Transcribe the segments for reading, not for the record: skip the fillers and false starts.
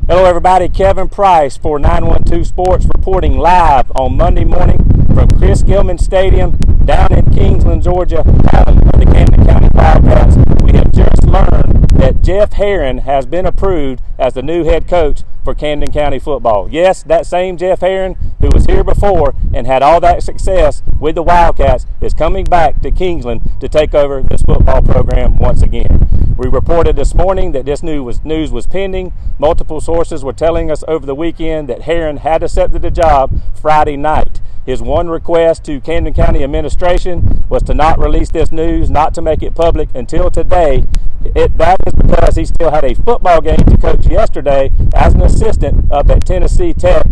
Hello everybody, Kevin Price for 912 Sports reporting live on Monday morning from Chris Gilman Stadium down in Kingsland, Georgia, home of the Camden County Wildcats. We have just learned that Jeff Herron has been approved as the new head coach for Camden County football. Yes, that same Jeff Herron who was here before and had all that success with the Wildcats is coming back to Kingsland to take over this football program once again. We reported this morning that this news was pending. Multiple sources were telling us over the weekend that Herron had accepted the job Friday night. His one request to Camden County administration was to not release this news, not to make it public until today. That is because he still had a football game to coach yesterday as an assistant up at Tennessee Tech.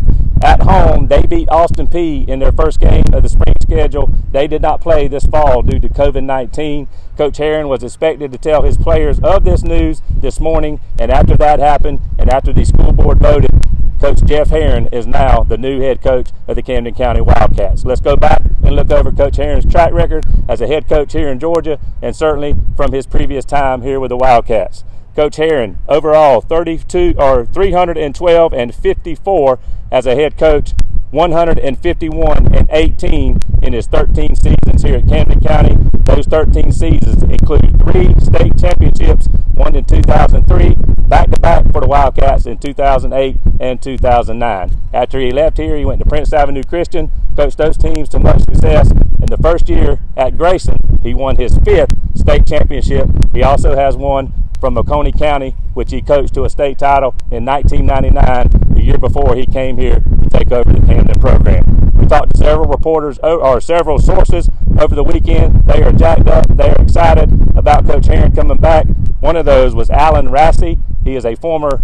At home, they beat Austin Peay in their first game of the spring schedule. They did not play this fall due to COVID-19. Coach Herron was expected to tell his players of this news this morning, and after that happened, and after the school board voted, Coach Jeff Herron is now the new head coach of the Camden County Wildcats. Let's go back and look over Coach Herron's track record as a head coach here in Georgia, and certainly from his previous time here with the Wildcats. Coach Herron, overall 312 and 54 as a head coach, 151 and 18 in his 13 seasons here at Camden County. Those 13 seasons include 3 state championships, one in 2003, back-to-back for the Wildcats in 2008 and 2009. After he left here, he went to Prince Avenue Christian, coached those teams to much success. In the first year at Grayson, he won his 5th state championship. He also has one from Oconee County, which he coached to a state title in 1999, the year before he came here to take over the Camden program. We talked to several reporters or several sources over the weekend. They are jacked up. They are excited about Coach Herron coming back. One of those was Alan Rassey. He is a former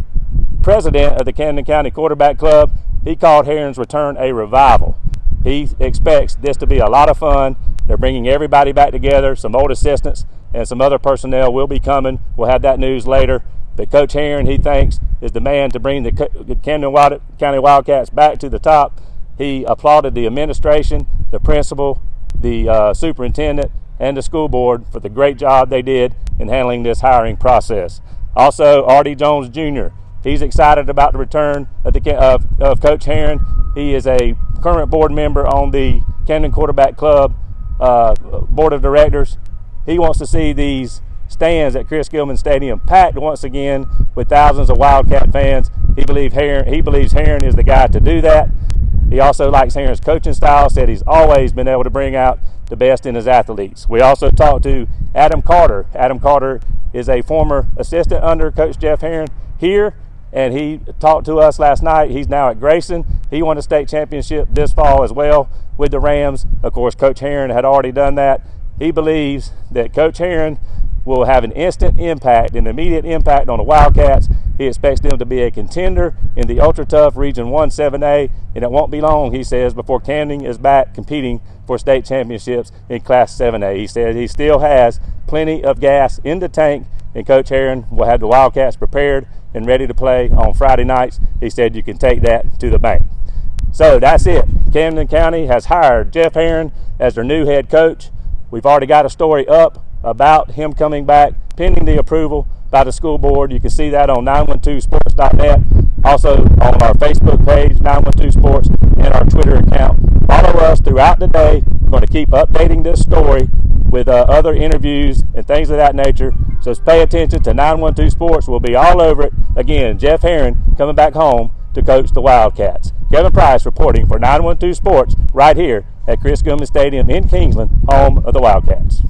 president of the Camden County Quarterback Club. He called Herron's return a revival. He expects this to be a lot of fun. They're bringing everybody back together. Some old assistants and some other personnel will be coming. We'll have that news later. But Coach Herron, he thinks, is the man to bring the Camden County Wildcats back to the top. He applauded the administration, the principal, the superintendent, and the school board for the great job they did in handling this hiring process. Also, Artie Jones Jr., he's excited about the return of Coach Herron. He is a current board member on the Camden Quarterback Club board of directors. He wants to see these stands at Chris Gilman Stadium packed once again with thousands of Wildcat fans. He believes Herron is the guy to do that. He also likes Herron's coaching style, said he's always been able to bring out the best in his athletes. We also talked to Adam Carter. Adam Carter is a former assistant under Coach Jeff Herron here, and he talked to us last night. He's now at Grayson. He won a state championship this fall as well with the Rams. Of course, Coach Herron had already done that. He believes that Coach Herron will have an instant impact, an immediate impact on the Wildcats. He expects them to be a contender in the ultra-tough Region 1 7A, and it won't be long, he says, before Camden is back competing for state championships in Class 7A. He says he still has plenty of gas in the tank, and Coach Herron will have the Wildcats prepared and ready to play on Friday nights. He said you can take that to the bank. So that's it. Camden County has hired Jeff Herron as their new head coach. We've already got a story up about him coming back, pending the approval by the school board. You can see that on 912sports.net, also on our Facebook page, 912 Sports, and our Twitter account. Follow us throughout the day. We're going to keep updating this story with other interviews and things of that nature. So pay attention to 912 Sports. We'll be all over it. Again, Jeff Herron coming back home to coach the Wildcats. Kevin Price reporting for 912 Sports right here at Chris Gilman Stadium in Kingsland, home of the Wildcats.